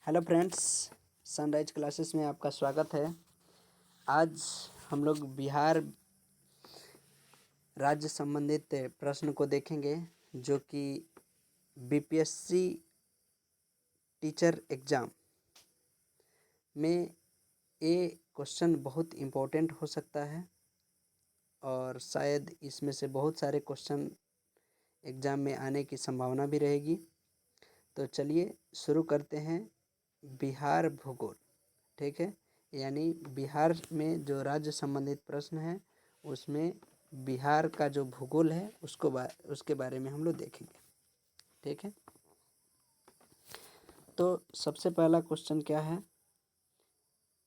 Hello friends, sunrise classes में आपका स्वागत है। आज हम लोग बिहार राज्य संबंधित प्रश्न को देखेंगे जो कि बीपीएससी टीचर एग्ज़ाम में ये क्वेश्चन बहुत इम्पोर्टेंट हो सकता है और शायद इसमें से बहुत सारे क्वेश्चन एग्ज़ाम में आने की संभावना भी रहेगी। तो चलिए शुरू करते हैं। बिहार भूगोल, ठीक है, यानी बिहार में जो राज्य संबंधित प्रश्न है उसमें बिहार का जो भूगोल है उसके बारे में हम लोग देखेंगे, ठीक है। तो सबसे पहला क्वेश्चन क्या है?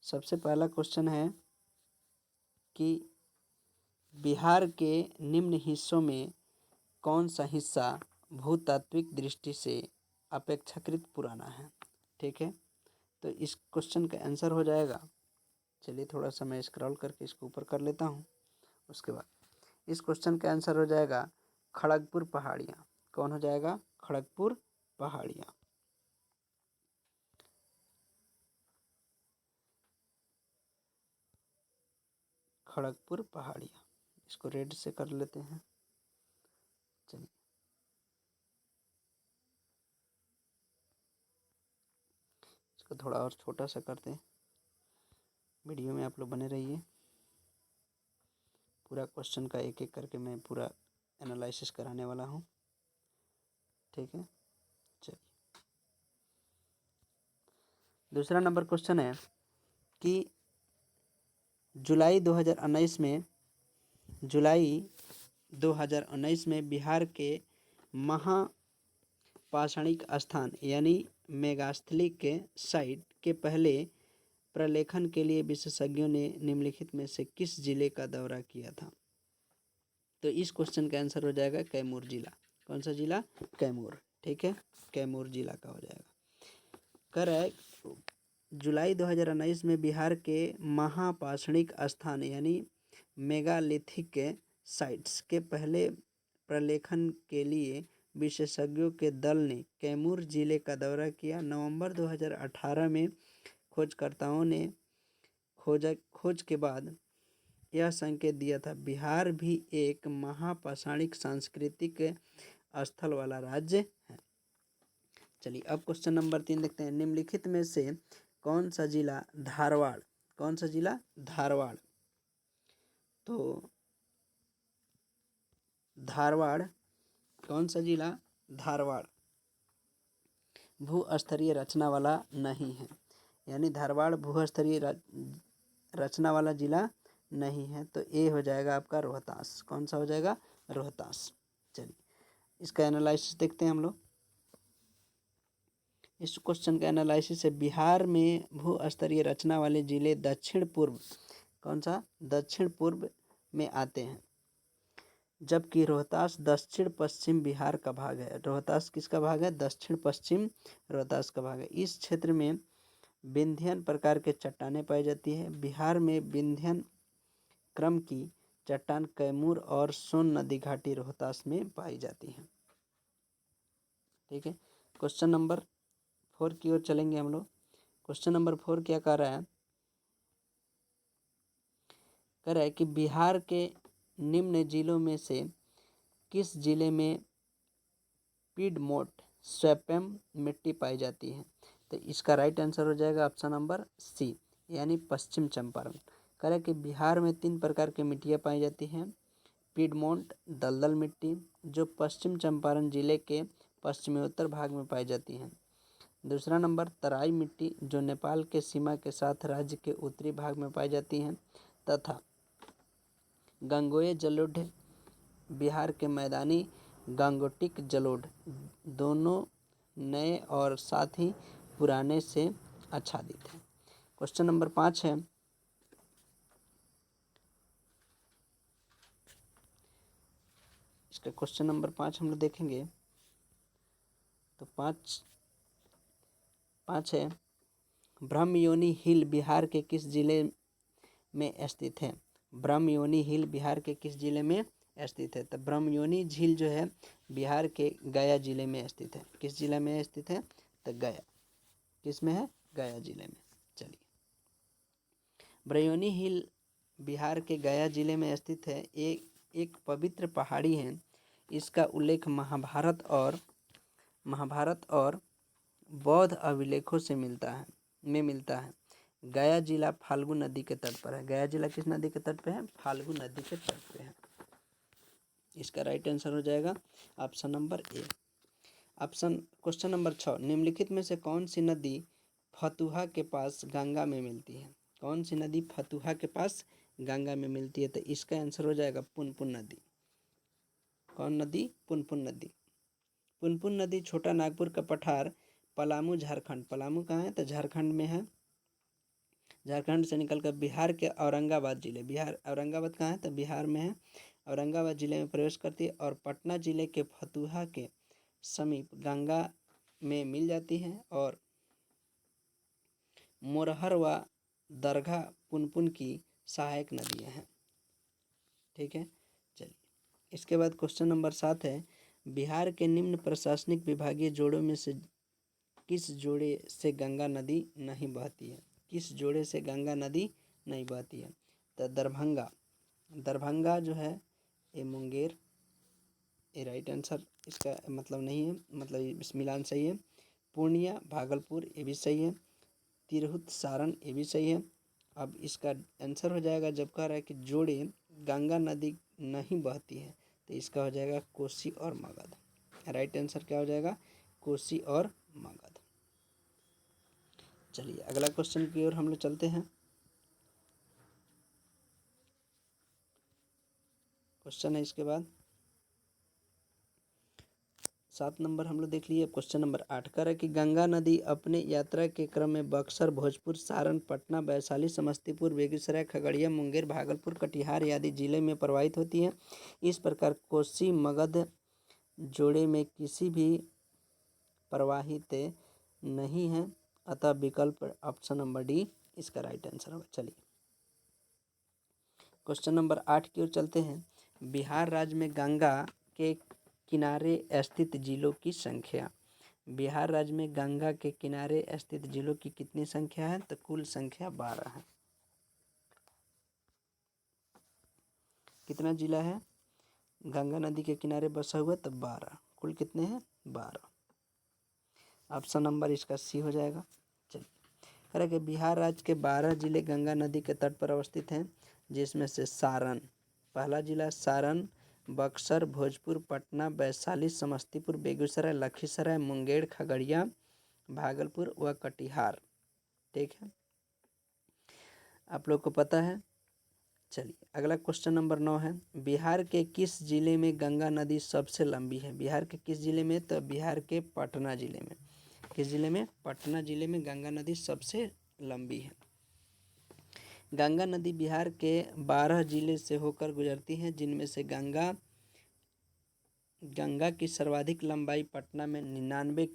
सबसे पहला क्वेश्चन है कि बिहार के निम्न हिस्सों में कौन सा हिस्सा भूतात्विक दृष्टि से अपेक्षाकृत पुराना है, ठीक है। तो इस क्वेश्चन का आंसर हो जाएगा, चलिए थोड़ा सा मैं स्क्रॉल करके इसको ऊपर कर लेता हूँ। उसके बाद इस क्वेश्चन का आंसर हो जाएगा खड़गपुर पहाड़ियाँ। कौन हो जाएगा? खड़गपुर पहाड़ियाँ। खड़गपुर पहाड़ियाँ, इसको रेड से कर लेते हैं। चलिए इसको थोड़ा और छोटा सा करते हैं। वीडियो में आप लोग बने रहिए। पूरा क्वेश्चन का एक एक करके मैं पूरा एनालिसिस कराने वाला हूँ, ठीक है। चलिए दूसरा नंबर क्वेश्चन है कि जुलाई 2019 में बिहार के महापाषाणिक स्थान यानी मेगास्थली के साइट के पहले प्रलेखन के लिए विशेषज्ञों ने निम्नलिखित में से किस जिले का दौरा किया था? तो इस क्वेश्चन का आंसर हो जाएगा कैमूर जिला। कौन सा जिला? कैमूर, ठीक है, कैमूर जिला का हो जाएगा। कर है जुलाई 2019 में बिहार के महापाषाणिक स्थान यानी मेगालिथिक साइट्स के पहले प्रलेखन के लिए विशेषज्ञों के दल ने कैमूर जिले का दौरा किया। नवंबर 2018 में खोजकर्ताओं ने खोज के बाद यह संकेत दिया था बिहार भी एक महापाषाणिक सांस्कृतिक स्थल वाला राज्य है। चलिए अब क्वेश्चन नंबर 3 देखते हैं। निम्नलिखित में से कौन सा जिला धारवाड़? कौन सा जिला? धारवाड़। तो धारवाड़, कौन सा जिला? धारवाड़ भूस्तरीय रचना वाला नहीं है, यानी धारवाड़ भूस्तरीय रचना वाला जिला नहीं है। तो ये हो जाएगा आपका रोहतास। कौन सा हो जाएगा? रोहतास। चलिए इसका एनालिसिस देखते हैं हम लोग। इस क्वेश्चन का एनालिसिस है बिहार में भूस्तरीय रचना वाले जिले दक्षिण पूर्व, कौन सा? दक्षिण पूर्व में आते हैं, जबकि रोहतास दक्षिण पश्चिम बिहार का भाग है। रोहतास किसका भाग है? दक्षिण पश्चिम रोहतास का भाग है। इस क्षेत्र में विंध्यन प्रकार के चट्टानें पाई जाती है। बिहार में विंध्यन क्रम की चट्टान कैमूर और सोन नदी घाटी रोहतास में पाई जाती हैं, ठीक है। क्वेश्चन नंबर 4 की ओर चलेंगे हम लोग। क्वेश्चन नंबर 4 क्या कह रहा है? कह रहा है कि बिहार के निम्न जिलों में से किस जिले में पिडमोट स्वैपेम मिट्टी पाई जाती है? तो इसका राइट आंसर हो जाएगा ऑप्शन नंबर सी, यानी पश्चिम चंपारण। कह रहा है कि बिहार में 3 प्रकार की मिट्टियाँ पाई जाती हैं। पिडमोंट दलदल मिट्टी जो पश्चिम चंपारण जिले के पश्चिमी उत्तर भाग में पाई जाती हैं। दूसरा नंबर तराई मिट्टी जो नेपाल के सीमा के साथ राज्य के उत्तरी भाग में पाई जाती हैं, तथा गंगोय जलोढ़ बिहार के मैदानी गांगोटिक जलोढ़ दोनों नए और साथ ही पुराने से आच्छादित हैं। क्वेश्चन नंबर 5 है, इसका क्वेश्चन नंबर 5 हम लोग देखेंगे। तो पाँच है, ब्रह्मयोनी हिल बिहार के किस जिले में स्थित है? ब्रह्मयोनी हिल बिहार के किस जिले में स्थित है? तो ब्रह्मयोनी झील जो है बिहार के गया जिले में स्थित है। किस जिले में स्थित है? तो गया। किस में है? गया जिले में। चलिए, ब्रयोनी हिल बिहार के गया जिले में स्थित है। एक पवित्र पहाड़ी है। इसका उल्लेख महाभारत और बौद्ध अभिलेखों से मिलता है। गया जिला फाल्गु नदी के तट पर है। गया जिला किस नदी के तट पे है? फाल्गु नदी के तट पे है। इसका राइट आंसर हो जाएगा option number A. Question number 6, निम्नलिखित में से कौन सी नदी फतुहा के पास गंगा में मिलती है? कौन सी नदी फतुहा के पास गंगा में मिलती है? तो इसका आंसर हो जाएगा पुनपुन नदी। कौन नदी? पुनपुन नदी। पुनपुन नदी छोटा नागपुर का पठार, पलामू झारखंड। पलामू कहाँ है? तो झारखंड में है। झारखंड से निकलकर बिहार के औरंगाबाद जिले, बिहार औरंगाबाद कहाँ है? तो बिहार में है। औरंगाबाद जिले में प्रवेश करती है और पटना जिले के फतुहा के समीप गंगा में मिल जाती है। और मोरहर व दरघा पुनपुन की सहायक नदियाँ हैं। ठीक है, चलिए इसके बाद क्वेश्चन नंबर 7 है, बिहार के निम्न प्रशासनिक विभागीय जोड़ों में से किस जोड़े से गंगा नदी नहीं बहती है? किस जोड़े से गंगा नदी नहीं बहती है? तो दरभंगा जो है ये मुंगेर, ये राइट आंसर इसका मतलब नहीं है, मतलब इस मिलान सही है। पूर्णिया भागलपुर ये भी सही है। तिरहुत सारण ये भी सही है। अब इसका आंसर हो जाएगा, जब कह रहा है कि जोड़े गंगा नदी नहीं बहती है, तो इसका हो जाएगा कोसी और मगध। राइट आंसर क्या हो जाएगा? कोसी और मगध। चलिए अगला क्वेश्चन की ओर हम लोग चलते हैं। क्वेश्चन है इसके बाद 7 नंबर हम लोग देख लिए। क्वेश्चन नंबर 8 कर है कि गंगा नदी अपने यात्रा के क्रम में बक्सर, भोजपुर, सारण, पटना, वैशाली, समस्तीपुर, बेगूसराय, खगड़िया, मुंगेर, भागलपुर, कटिहार आदि जिले में प्रवाहित होती है। इस प्रकार कोसी मगध जोड़े में किसी भी प्रवाहित नहीं है, अतः विकल्प ऑप्शन नंबर डी इसका राइट आंसर होगा। चलिए क्वेश्चन नंबर 8 की ओर चलते हैं। बिहार राज्य में गंगा के किनारे स्थित जिलों की संख्या। बिहार राज्य में गंगा के किनारे स्थित जिलों की कितनी संख्या है? तो कुल संख्या 12 है। कितना जिला है गंगा नदी के किनारे बसा हुआ? तो 12। कुल कितने हैं? 12। ऑप्शन नंबर इसका सी हो जाएगा। चलिए कह रहा है कि बिहार राज्य के 12 जिले गंगा नदी के तट पर अवस्थित हैं, जिसमें से सारण, पहला जिला सारण, बक्सर, भोजपुर, पटना, वैशाली, समस्तीपुर, बेगूसराय, लखीसराय, मुंगेर, खगड़िया, भागलपुर व कटिहार। ठीक है, आप लोग को पता है। चलिए अगला क्वेश्चन नंबर 9 है, बिहार के किस जिले में गंगा नदी सबसे लंबी है? बिहार के किस जिले में? तो बिहार के पटना जिले में। किस जिले में? पटना जिले में गंगा नदी सबसे लंबी है। गंगा नदी बिहार के 12 जिले से होकर गुजरती है, जिनमें से गंगा की सर्वाधिक लंबाई पटना में 99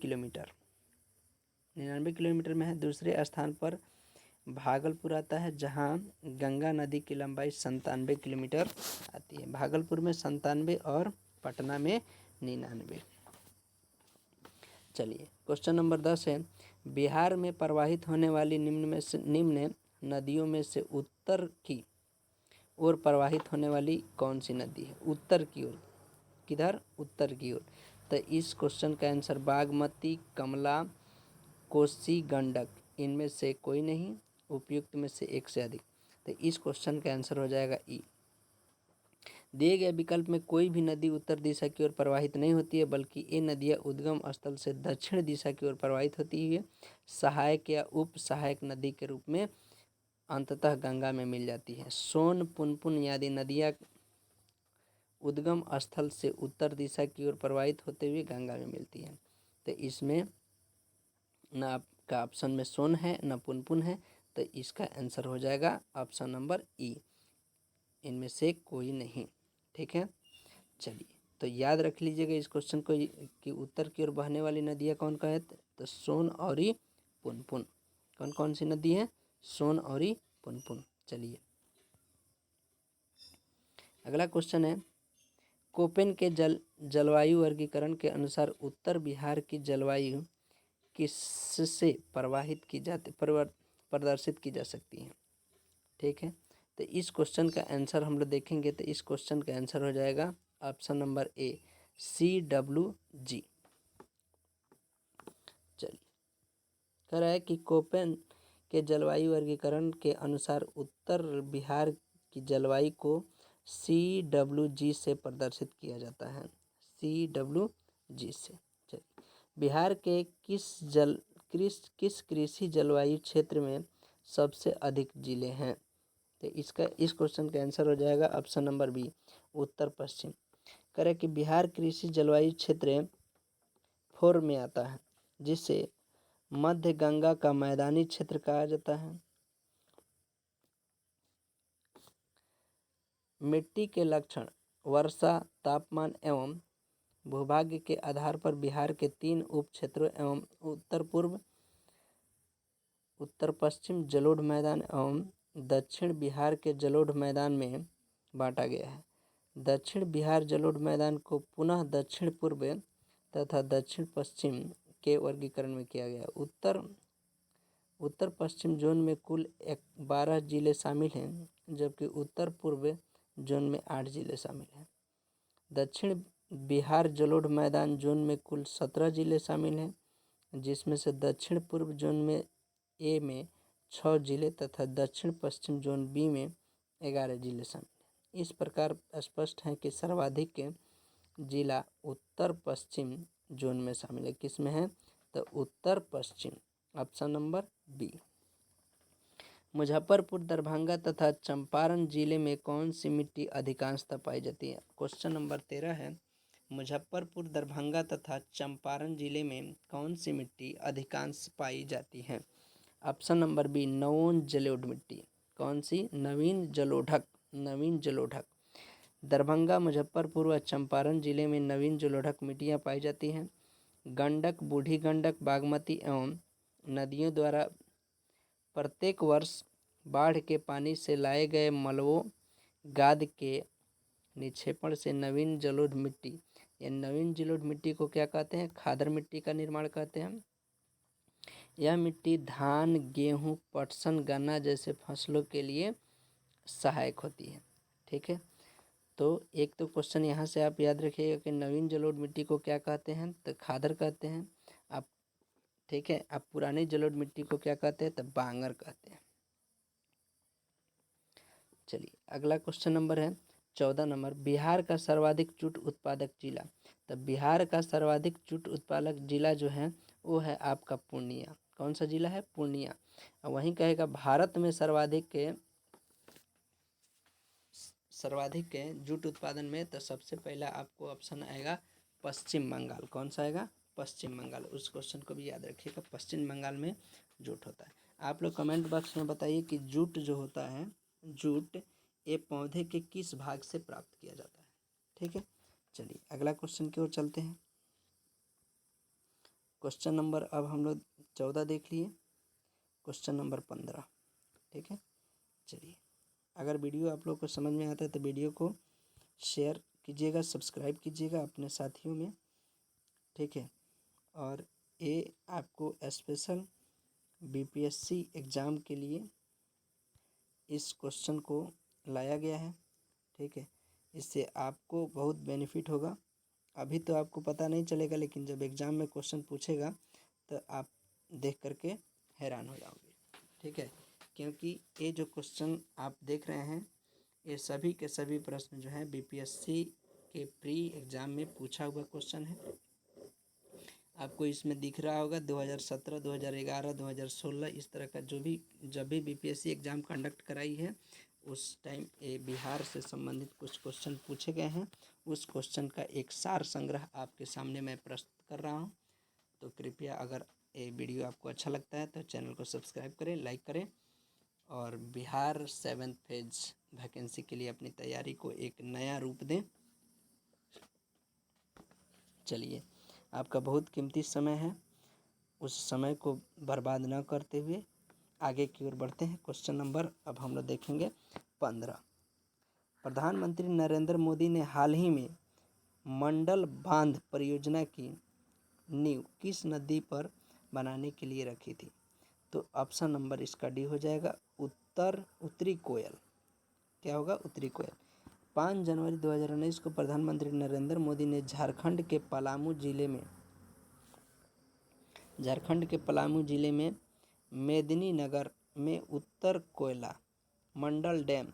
किलोमीटर में है। दूसरे स्थान पर भागलपुर आता है, जहां गंगा नदी की लंबाई 97 किलोमीटर आती है। भागलपुर में 97 और पटना में 99। चलिए क्वेश्चन नंबर 10 है, बिहार में प्रवाहित होने वाली निम्न नदियों में से उत्तर की ओर प्रवाहित होने वाली कौन सी नदी है? उत्तर की ओर, किधर? उत्तर की ओर। तो इस क्वेश्चन का आंसर बागमती, कमला, कोसी, गंडक, इनमें से कोई नहीं, उपयुक्त में से एक से अधिक। तो इस क्वेश्चन का आंसर हो जाएगा ई। दिए गए विकल्प में कोई भी नदी उत्तर दिशा की ओर प्रवाहित नहीं होती है, बल्कि ये नदियाँ उद्गम स्थल से दक्षिण दिशा की ओर प्रवाहित होती है, सहायक या उप सहायक नदी के रूप में अंततः गंगा में मिल जाती है। सोन, पुनपुन आदि नदियाँ उद्गम स्थल से उत्तर दिशा की ओर प्रवाहित होते हुए गंगा में मिलती है। तो इसमें न आपका ऑप्शन में सोन है न पुनपुन है, तो इसका आंसर हो जाएगा ऑप्शन नंबर ई, इनमें से कोई नहीं। ठीक है, चलिए तो याद रख लीजिएगा इस क्वेश्चन को कि उत्तर की ओर बहने वाली नदियाँ कौन कौन है? तो सोन और पुनपुन। कौन कौन सी नदी है? सोन और पुनपुन। चलिए अगला क्वेश्चन है, कोपेन के जलवायु वर्गीकरण के अनुसार उत्तर बिहार की जलवायु किससे प्रदर्शित की जा सकती हैं। ठीक है, तो इस क्वेश्चन का आंसर हम लोग देखेंगे तो इस क्वेश्चन का आंसर हो जाएगा ऑप्शन नंबर ए CWG। चलिए, कह रहा है कि कोपेन के जलवायु वर्गीकरण के अनुसार उत्तर बिहार की जलवायु को CWG से प्रदर्शित किया जाता है। CWG से। चलिए, बिहार के किस कृषि जलवायु क्षेत्र में सबसे अधिक जिले हैं। तो इस क्वेश्चन का आंसर हो जाएगा ऑप्शन नंबर बी उत्तर पश्चिम। करें कि बिहार कृषि जलवायु क्षेत्र 4 में आता है, जिसे मध्य गंगा का मैदानी क्षेत्र कहा जाता है। मिट्टी के लक्षण, वर्षा, तापमान एवं भूभाग्य के आधार पर बिहार के 3 उप क्षेत्रों एवं उत्तर पूर्व, उत्तर पश्चिम जलोढ़ मैदान एवं दक्षिण बिहार के जलोढ़ मैदान में बांटा गया है। दक्षिण बिहार जलोढ़ मैदान को पुनः दक्षिण पूर्व तथा दक्षिण पश्चिम के वर्गीकरण में किया गया। उत्तर पश्चिम जोन में कुल 12 जिले शामिल हैं, जबकि उत्तर पूर्व जोन में 8 जिले शामिल हैं। दक्षिण बिहार जलोढ़ मैदान जोन में कुल 17 जिले शामिल हैं, जिसमें से दक्षिण पूर्व जोन में ए में 6 जिले तथा दक्षिण पश्चिम जोन बी में 11 जिले शामिल हैं। इस प्रकार स्पष्ट है कि सर्वाधिक जिला उत्तर पश्चिम जोन में शामिल है। किस में है, तो उत्तर पश्चिम, option number B. Muzaffarpur, Darbhanga तथा चंपारण जिले में कौन सी मिट्टी अधिकांशतः पाई जाती है। क्वेश्चन नंबर 13 है, मुजफ्फरपुर, दरभंगा तथा चंपारण जिले में कौन सी मिट्टी अधिकांश पाई जाती है। ऑप्शन नंबर बी नवीन जलोढ़ मिट्टी। कौन सी, नवीन जलोढ़क। दरभंगा, मुजफ्फरपुर व चंपारण जिले में नवीन जलोढ़क मिट्टियाँ पाई जाती हैं। गंडक, बूढ़ी गंडक, बागमती एवं नदियों द्वारा प्रत्येक वर्ष बाढ़ के पानी से लाए गए मलबों गाद के निक्षेपण से नवीन जलोढ़ मिट्टी, या नवीन जलोढ़ मिट्टी को क्या कहते हैं, खादर मिट्टी का निर्माण कहते हैं। यह मिट्टी धान, गेहूं, पटसन, गन्ना जैसे फसलों के लिए सहायक होती है। ठीक है, तो एक तो क्वेश्चन यहाँ से आप याद रखिएगा कि नवीन जलोढ़ मिट्टी को क्या कहते हैं, तो खादर कहते हैं आप। ठीक है, आप पुरानी जलोढ़ मिट्टी को क्या कहते हैं, तो बांगर कहते हैं। चलिए, अगला क्वेश्चन नंबर है 14 नंबर, बिहार का सर्वाधिक जूट उत्पादक जिला। तो बिहार का सर्वाधिक जूट उत्पादक जिला जो है वो है आपका पूर्णिया। कौन सा जिला है, पूर्णिया। वहीं कहेगा भारत में सर्वाधिक के जूट उत्पादन में, तो सबसे पहला आपको ऑप्शन आएगा पश्चिम बंगाल। कौन सा आएगा, पश्चिम बंगाल। उस क्वेश्चन को भी याद रखिएगा, पश्चिम बंगाल में जूट होता है। आप लोग कमेंट बॉक्स में बताइए कि जूट जो होता है, जूट ये पौधे के किस भाग से प्राप्त किया जाता है। ठीक है, चलिए अगला क्वेश्चन की ओर चलते हैं। क्वेश्चन नंबर अब हम लोग 14 देख लिए, क्वेश्चन नंबर 15। ठीक है, चलिए, अगर वीडियो आप लोग को समझ में आता है तो वीडियो को शेयर कीजिएगा, सब्सक्राइब कीजिएगा अपने साथियों में। ठीक है, और ये आपको स्पेशल BPSC एग्ज़ाम के लिए इस क्वेश्चन को लाया गया है। ठीक है, इससे आपको बहुत बेनिफिट होगा। अभी तो आपको पता नहीं चलेगा, लेकिन जब एग्ज़ाम में क्वेश्चन पूछेगा तो आप देख करके हैरान हो जाओगे। ठीक है, क्योंकि ये जो क्वेश्चन आप देख रहे हैं ये सभी के सभी प्रश्न जो हैं BPSC के प्री एग्ज़ाम में पूछा हुआ क्वेश्चन है। आपको इसमें दिख रहा होगा 2017, 2011, 2016 इस तरह का जब भी BPSC एग्ज़ाम कंडक्ट कराई है उस टाइम ये बिहार से संबंधित कुछ क्वेश्चन पूछे गए हैं। उस क्वेश्चन का एक सार संग्रह आपके सामने मैं प्रस्तुत कर रहा हूं। तो कृपया अगर ये वीडियो आपको अच्छा लगता है तो चैनल को सब्सक्राइब करें, लाइक करें और बिहार 7th फेज वैकेंसी के लिए अपनी तैयारी को एक नया रूप दें। चलिए, आपका बहुत कीमती समय है, उस समय को बर्बाद न करते हुए आगे की ओर बढ़ते हैं। क्वेश्चन नंबर अब हम लोग देखेंगे 15। प्रधानमंत्री नरेंद्र मोदी ने हाल ही में मंडल बांध परियोजना की नींव किस नदी पर बनाने के लिए रखी थी? तो ऑप्शन नंबर इसका डी हो जाएगा उत्तरी कोयल। क्या होगा? उत्तरी कोयल। 5 जनवरी 2019 को प्रधानमंत्री नरेंद्र मोदी ने झारखंड के पलामू जिले में मेदिनीनगर में उत्तर कोयला मंडल डैम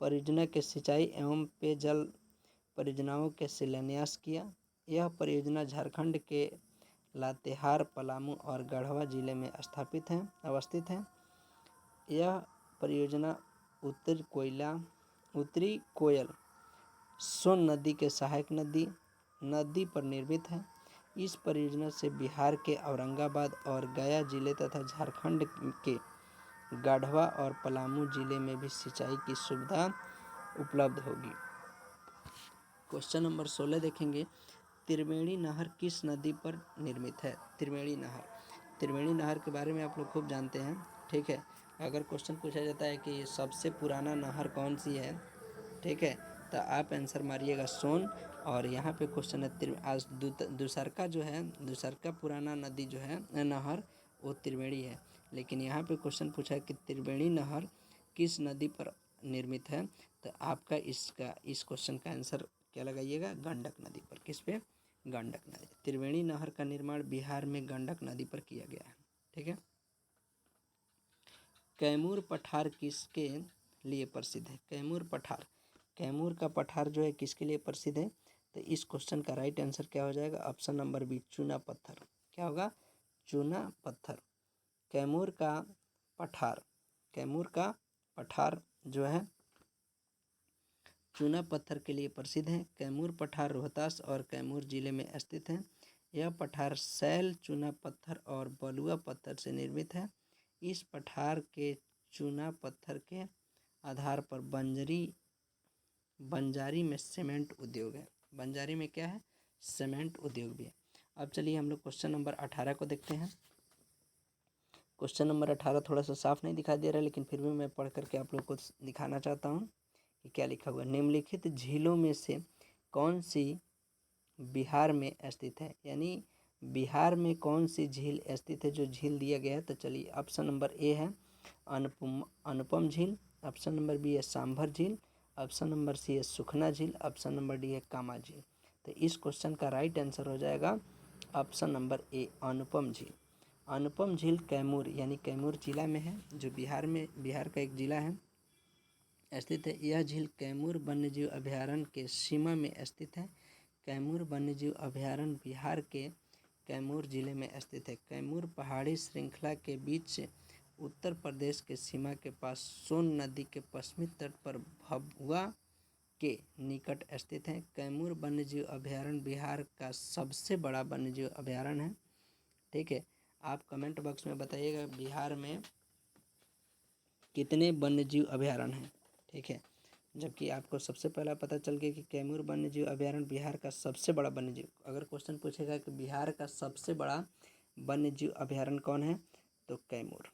परियोजना के सिंचाई एवं पेयजल परियोजनाओं के शिलान्यास किया। यह परियोजना झारखंड के लातेहार, पलामू और गढ़वा जिले में अवस्थित है। यह परियोजना उत्तरी कोयल सोन नदी के सहायक नदी पर निर्मित है। इस परियोजना से बिहार के औरंगाबाद और गया जिले तथा झारखंड के गढ़वा और पलामू जिले में भी सिंचाई की सुविधा उपलब्ध होगी। क्वेश्चन नंबर 16 देखेंगे, त्रिवेणी नहर किस नदी पर निर्मित है? त्रिवेणी नहर के बारे में आप लोग खूब जानते हैं, ठीक है। अगर क्वेश्चन पूछा जाता है कि सबसे पुराना नहर कौन सी है, ठीक है, तो आप आंसर मारिएगा सोन। और यहाँ पे क्वेश्चन है आज दूसरका पुराना नदी जो है नहर वो त्रिवेणी है। लेकिन यहाँ पे क्वेश्चन पूछा है कि त्रिवेणी नहर किस नदी पर निर्मित है, तो आपका इस क्वेश्चन का आंसर क्या लगाइएगा? गंडक नदी पर। किस पे? गंडक नदी। त्रिवेणी नहर का निर्माण बिहार में गंडक नदी पर किया गया है, ठीक है। कैमूर पठार किसके लिए प्रसिद्ध है? कैमूर का पठार जो है किसके लिए प्रसिद्ध है? तो इस क्वेश्चन का राइट आंसर क्या हो जाएगा? ऑप्शन नंबर बी, चूना पत्थर। क्या होगा? चूना पत्थर। कैमूर का पठार जो है चूना पत्थर के लिए प्रसिद्ध है। कैमूर पठार रोहतास और कैमूर जिले में स्थित है। यह पठार सैल, चूना पत्थर और बलुआ पत्थर से निर्मित है। इस पठार के चूना पत्थर के आधार पर बंजारी में सीमेंट उद्योग है। बंजारी में क्या है? सीमेंट उद्योग भी है। अब चलिए हम लोग क्वेश्चन नंबर 18 को देखते हैं। क्वेश्चन नंबर 18 थोड़ा सा साफ नहीं दिखाई दे रहा है, लेकिन फिर भी मैं पढ़ करके आप लोग को दिखाना चाहता हूँ कि क्या लिखा हुआ है। निम्नलिखित झीलों में से कौन सी बिहार में स्थित है? यानी बिहार में कौन सी झील स्थित है, जो झील दिया गया है। तो चलिए ऑप्शन नंबर ए है अनुपम झील, ऑप्शन नंबर बी है सांभर झील, ऑप्शन नंबर सी है सुखना झील, ऑप्शन नंबर डी है कामा झील। तो इस क्वेश्चन का राइट आंसर हो जाएगा ऑप्शन नंबर ए, अनुपम झील। अनुपम झील कैमूर यानी कैमूर जिला में है, जो बिहार का एक जिला है स्थित है। यह झील कैमूर वन्यजीव अभयारण्य के सीमा में स्थित है। कैमूर वन्यजीव अभयारण्य बिहार के कैमूर जिले में स्थित है। कैमूर पहाड़ी श्रृंखला के बीच उत्तर प्रदेश के सीमा के पास सोन नदी के पश्चिमी तट पर भभुआ के निकट स्थित है। कैमूर वन्यजीव अभयारण्य बिहार का सबसे बड़ा वन्यजीव अभयारण्य है, ठीक है। आप कमेंट बॉक्स में बताइएगा बिहार में कितने वन्यजीव अभयारण्य हैं, ठीक है। जबकि आपको सबसे पहला पता चल गया कि कैमूर वन्यजीव अभयारण्य बिहार का सबसे बड़ा वन्यजीव। अगर क्वेश्चन पूछेगा कि बिहार का सबसे बड़ा वन्यजीव अभयारण्य कौन है, तो कैमूर,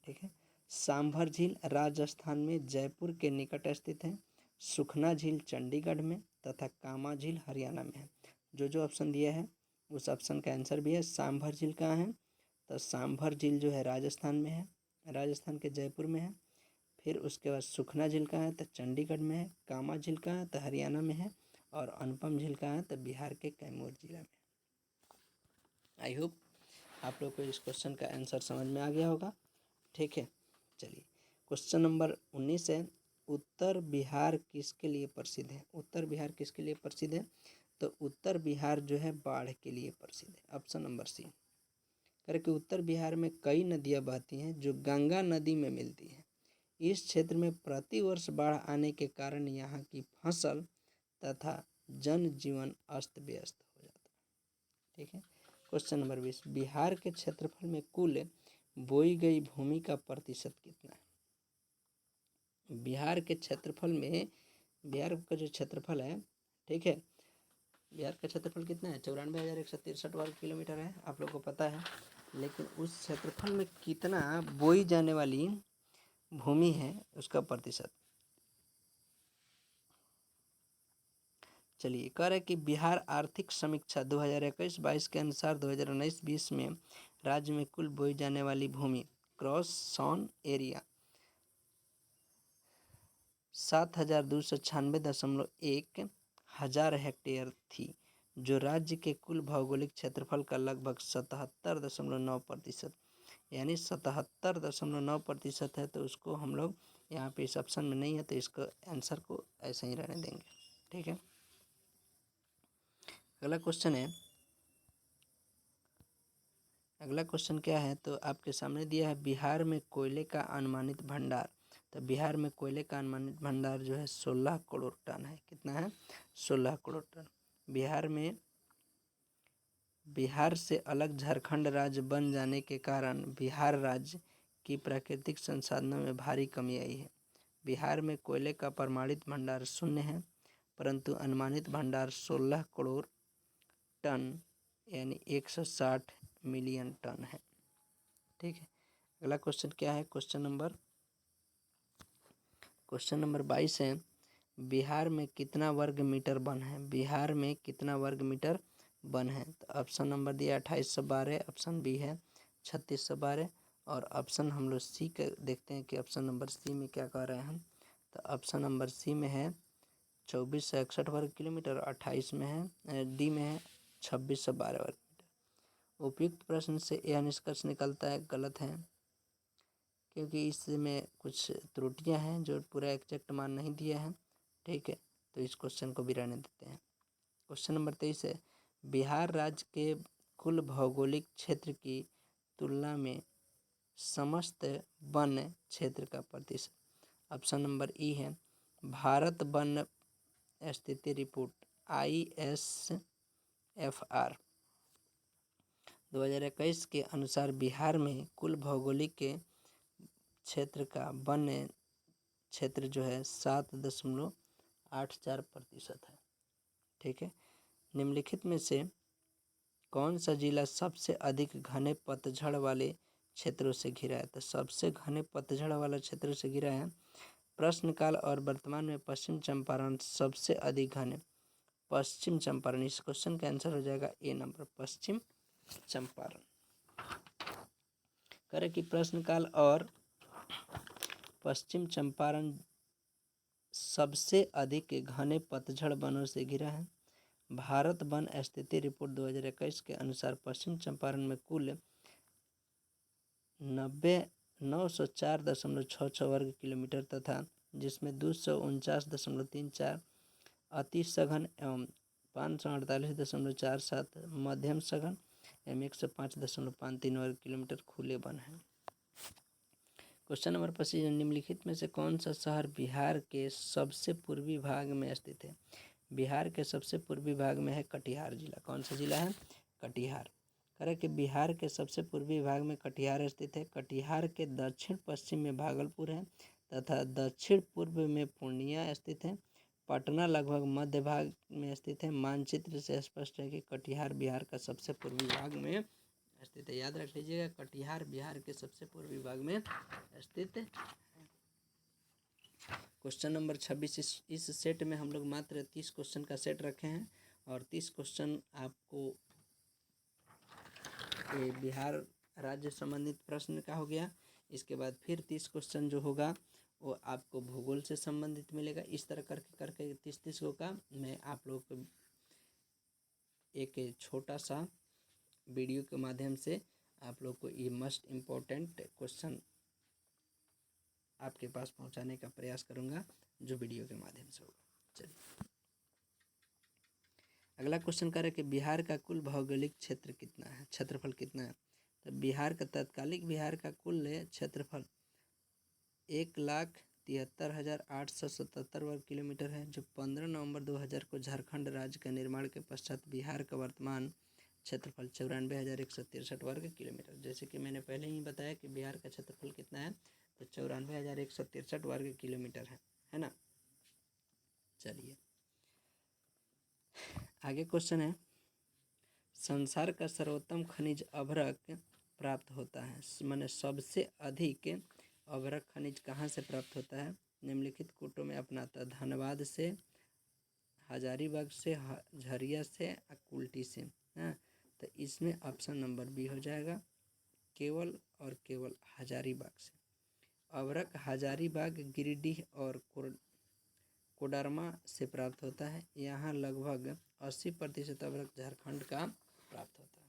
ठीक है। सांभर झील राजस्थान में जयपुर के निकट स्थित है। सुखना झील चंडीगढ़ में तथा कामा झील हरियाणा में है। जो ऑप्शन दिया है उस ऑप्शन का आंसर भी है। सांभर झील कहाँ है? तो सांभर झील जो है राजस्थान में है, राजस्थान के जयपुर में है। फिर उसके बाद सुखना झील कहाँ है? तो चंडीगढ़ में है। कामा झील कहाँ है? तो हरियाणा में है। और अनुपम झील कहाँ है? तो बिहार के कैमूर जिला में। आई होप आप लोग को इस क्वेश्चन का आंसर समझ में आ गया होगा, ठीक है। चलिए क्वेश्चन नंबर 19 है, उत्तर बिहार किसके लिए प्रसिद्ध है? उत्तर बिहार किसके लिए प्रसिद्ध है? तो उत्तर बिहार जो है बाढ़ के लिए प्रसिद्ध है। Option number C. करके उत्तर बिहार में कई नदियाँ बहती हैं जो गंगा नदी में मिलती हैं। इस क्षेत्र में प्रतिवर्ष बाढ़ आने के कारण यहाँ की फसल तथा जनजीवन अस्त व्यस्त हो जाता है, ठीक है। क्वेश्चन नंबर 20, बिहार के क्षेत्रफल में कुल बोई गई भूमि का प्रतिशत कितना है? बिहार के क्षेत्रफल में, बिहार का जो क्षेत्रफल है, ठीक है, बिहार का क्षेत्रफल कितना है? 94,163 वर्ग किलोमीटर है, आप लोग को पता है। लेकिन उस क्षेत्रफल में कितना बोई जाने वाली भूमि है उसका प्रतिशत। चलिए कह रहे कि बिहार आर्थिक समीक्षा 2021-22 के अनुसार 2019-20 में राज्य में कुल बोई जाने वाली भूमि क्रॉस सॉन एरिया 7,296.1 हजार हेक्टेयर थी, जो राज्य के कुल भौगोलिक क्षेत्रफल का लगभग 77.9%, यानी 77.9% है। तो उसको हम लोग यहाँ पे इस ऑप्शन में नहीं है, तो इसको आंसर को ऐसे ही रहने देंगे। ठीक है, अगला क्वेश्चन क्या है, तो आपके सामने दिया है बिहार में कोयले का अनुमानित भंडार। तो बिहार में कोयले का अनुमानित भंडार जो है 16 करोड़ टन है। कितना है? 16 करोड़ टन। बिहार से अलग झारखंड राज्य बन जाने के कारण बिहार राज्य की प्राकृतिक संसाधनों में भारी कमी आई है। बिहार में कोयले का प्रमाणित भंडार 0 है, परंतु अनुमानित भंडार 16 करोड़ टन यानी 160 मिलियन टन है। ठीक है, अगला क्वेश्चन क्या है? क्वेश्चन नंबर 22 है, बिहार में कितना वर्ग मीटर वन है? बिहार में कितना वर्ग मीटर वन है? तो ऑप्शन नंबर दिया 2812, ऑप्शन बी है 3612, और ऑप्शन हम लोग सी का देखते हैं कि ऑप्शन नंबर सी में क्या कह रहे हैं हम। तो ऑप्शन नंबर सी में है 2461 वर्ग किलोमीटर, 28 में है डी में है 2612 वर्ग मीटर। उपयुक्त प्रश्न से यह निष्कर्ष निकलता है गलत है, क्योंकि इसमें कुछ त्रुटियां हैं जो पूरा एग्जैक्ट मान नहीं दिया है। ठीक है, तो इस क्वेश्चन को भी रहने देते हैं। क्वेश्चन नंबर 23 है, बिहार राज्य के कुल भौगोलिक क्षेत्र की तुलना में समस्त वन क्षेत्र का प्रतिशत। ऑप्शन नंबर ई है भारत वन स्थिति रिपोर्ट ISFR 2021 के अनुसार बिहार में कुल भौगोलिक के क्षेत्र का वन क्षेत्र जो है 7.84% है। ठीक है, निम्नलिखित में से कौन सा जिला सबसे अधिक घने पतझड़ वाले क्षेत्रों से घिरा है? तो सबसे घने पतझड़ वाला क्षेत्रों से घिरा है प्रश्नकाल और वर्तमान में पश्चिम चंपारण सबसे अधिक घने। पश्चिम चंपारण, इस क्वेश्चन का आंसर हो जाएगा ए नंबर, पश्चिम चंपारण। करें कि प्रश्नकाल और पश्चिम चंपारण सबसे अधिक घने पतझड़ वनों से घिरा है। भारत वन स्थिति रिपोर्ट 2021 के अनुसार पश्चिम चंपारण में कुल 904.66 वर्ग किलोमीटर तथा जिसमें 249.34 अति सघन एवं 548.47 मध्यम सघन एवं 105.53 वर्ग किलोमीटर खुले वन हैं। क्वेश्चन नंबर 25, निम्नलिखित में से कौन सा शहर बिहार के सबसे पूर्वी भाग में स्थित है? बिहार के सबसे पूर्वी भाग में है कटिहार जिला। कौन सा जिला है? कटिहार। करें कि बिहार के सबसे पूर्वी भाग में कटिहार स्थित है। कटिहार के दक्षिण पश्चिम में भागलपुर है तथा दक्षिण पूर्व में पूर्णिया स्थित है। पटना लगभग मध्य भाग में स्थित है। मानचित्र से स्पष्ट है कि कटिहार बिहार का सबसे पूर्वी भाग में स्थित है। याद रख लीजिएगा, कटिहार बिहार के सबसे पूर्वी भाग में स्थित है। क्वेश्चन नंबर 26, इस सेट में हम लोग मात्र 30 क्वेश्चन का सेट रखे हैं और 30 क्वेश्चन आपको बिहार राज्य संबंधित प्रश्न का हो गया। इसके बाद फिर 30 क्वेश्चन जो होगा वो आपको भूगोल से संबंधित मिलेगा। इस तरह करके 30 को का मैं आप लोगों को एक छोटा सा वीडियो के माध्यम से आप लोग को ये मोस्ट इम्पोर्टेंट क्वेश्चन आपके पास पहुंचाने का प्रयास करूंगा, जो वीडियो के माध्यम से होगा। चलिए, अगला क्वेश्चन कर रहे कि बिहार का कुल भौगोलिक क्षेत्र कितना है, क्षेत्रफल कितना है? तो बिहार का तत्कालिक बिहार का कुल क्षेत्रफल 1,73,877 वर्ग किलोमीटर है, जो 15 नवंबर 2000 को झारखंड राज्य का निर्माण के पश्चात बिहार का वर्तमान क्षेत्रफल 94,163 वर्ग किलोमीटर। जैसे कि मैंने पहले ही बताया कि बिहार का क्षेत्रफल कितना है, तो 94,163 वर्ग किलोमीटर है ना। चलिए आगे क्वेश्चन है, संसार का सर्वोत्तम खनिज अभ्रक प्राप्त होता है, माने सबसे अधिक अभ्रक खनिज कहाँ से प्राप्त होता है? निम्नलिखित कूटों में अपनाता, धनबाद से, हजारीबाग से, झरिया से, कुल्टी से। हाँ, तो इसमें ऑप्शन नंबर बी हो जाएगा, केवल और केवल हजारीबाग से। अभ्रक हजारीबाग, गिरिडीह और कोडरमा से प्राप्त होता है। यहाँ लगभग 80% अभ्रक झारखंड का प्राप्त होता है।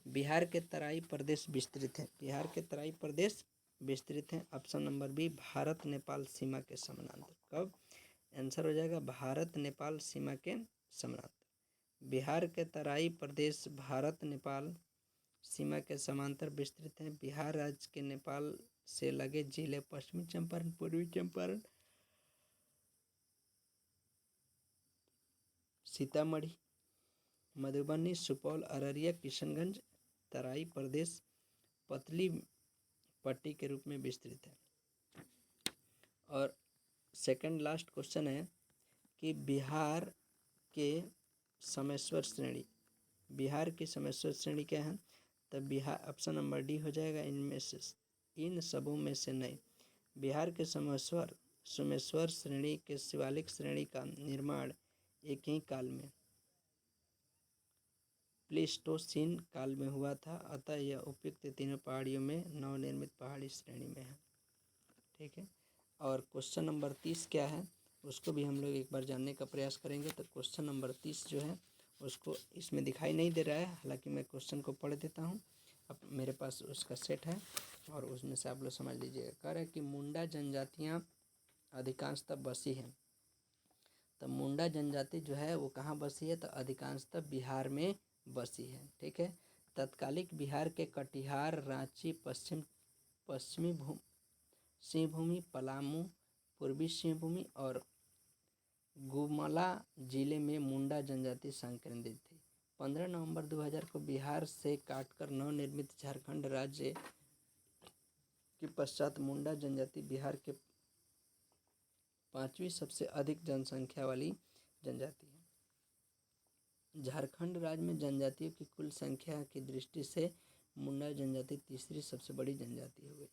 बिहार के तराई प्रदेश विस्तृत है। बिहार के तराई प्रदेश विस्तृत है। Option number B, Bharat Nepal सीमा के समानांतर। कब आंसर हो जाएगा? भारत नेपाल सीमा के समानांतर। बिहार के तराई प्रदेश भारत नेपाल सीमा के समांतर विस्तृत हैं। बिहार राज्य के नेपाल से लगे जिले पश्चिमी चंपारण, पूर्वी चंपारण, सीतामढ़ी, मधुबनी, सुपौल, अररिया, किशनगंज तराई प्रदेश पतली पट्टी के रूप में विस्तृत है। और सेकंड लास्ट क्वेश्चन है कि बिहार के समेश्वर श्रेणी, बिहार की समेश्वर श्रेणी क्या है? तो बिहार, ऑप्शन नंबर डी हो जाएगा, इनमें से, इन सबों में से नहीं। बिहार के सोमेश्वर श्रेणी के शिवालिक श्रेणी का निर्माण एक ही काल में, प्लीस्टोसीन काल में हुआ था। अतः यह उपयुक्त तीनों पहाड़ियों में नवनिर्मित पहाड़ी श्रेणी में है। ठीक है। और क्वेश्चन नंबर 30 क्या है उसको भी हम लोग एक बार जानने का प्रयास करेंगे। तो क्वेश्चन नंबर 30 जो है उसको इसमें दिखाई नहीं दे रहा है, हालांकि मैं क्वेश्चन को पढ़ देता हूँ। अब मेरे पास उसका सेट है और उसमें से आप लोग समझ लीजिएगा। कह रहा है कि मुंडा जनजातियाँ अधिकांशतः बसी हैं। तो मुंडा जनजाति जो है वो कहाँ बसी है? तो अधिकांशतः बिहार में बसी है। ठीक है। तत्कालिक बिहार के कटिहार, रांची, पश्चिमी सिंहभूमि, पलामू, पूर्वी सिंहभूमि और गुमला जिले में मुंडा जनजाति संकेंद्रित थी। 15 नवंबर 2000 को बिहार से काटकर नवनिर्मित झारखंड राज्य के पश्चात मुंडा जनजाति बिहार के 5वीं सबसे अधिक जनसंख्या वाली जनजाति है। झारखंड राज्य में जनजातियों की कुल संख्या की दृष्टि से मुंडा जनजाति तीसरी सबसे बड़ी जनजाति हो गई है।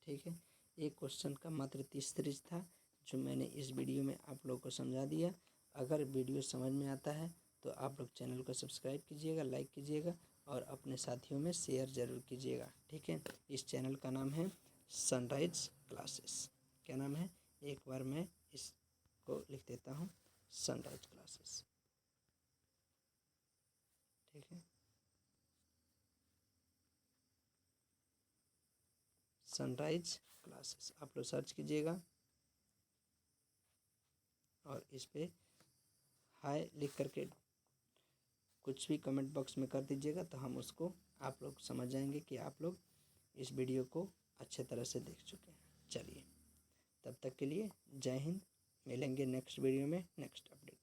ठीक है। एक क्वेश्चन का मात्र 30 सीरीज था जो मैंने इस वीडियो में आप लोगों को समझा दिया। अगर वीडियो समझ में आता है तो आप लोग चैनल को सब्सक्राइब कीजिएगा, लाइक कीजिएगा और अपने साथियों में शेयर ज़रूर कीजिएगा। ठीक है। इस चैनल का नाम है सनराइज क्लासेस। क्या नाम है? एक बार मैं इसको लिख देता हूँ, सनराइज क्लासेस। ठीक है। सनराइज क्लासेस आप लोग सर्च कीजिएगा और इस पे हाय लिख करके कुछ भी कमेंट बॉक्स में कर दीजिएगा, तो हम उसको आप लोग समझ जाएंगे कि आप लोग इस वीडियो को अच्छे तरह से देख चुके हैं। चलिए, तब तक के लिए जय हिंद। मिलेंगे नेक्स्ट वीडियो में नेक्स्ट अपडेट।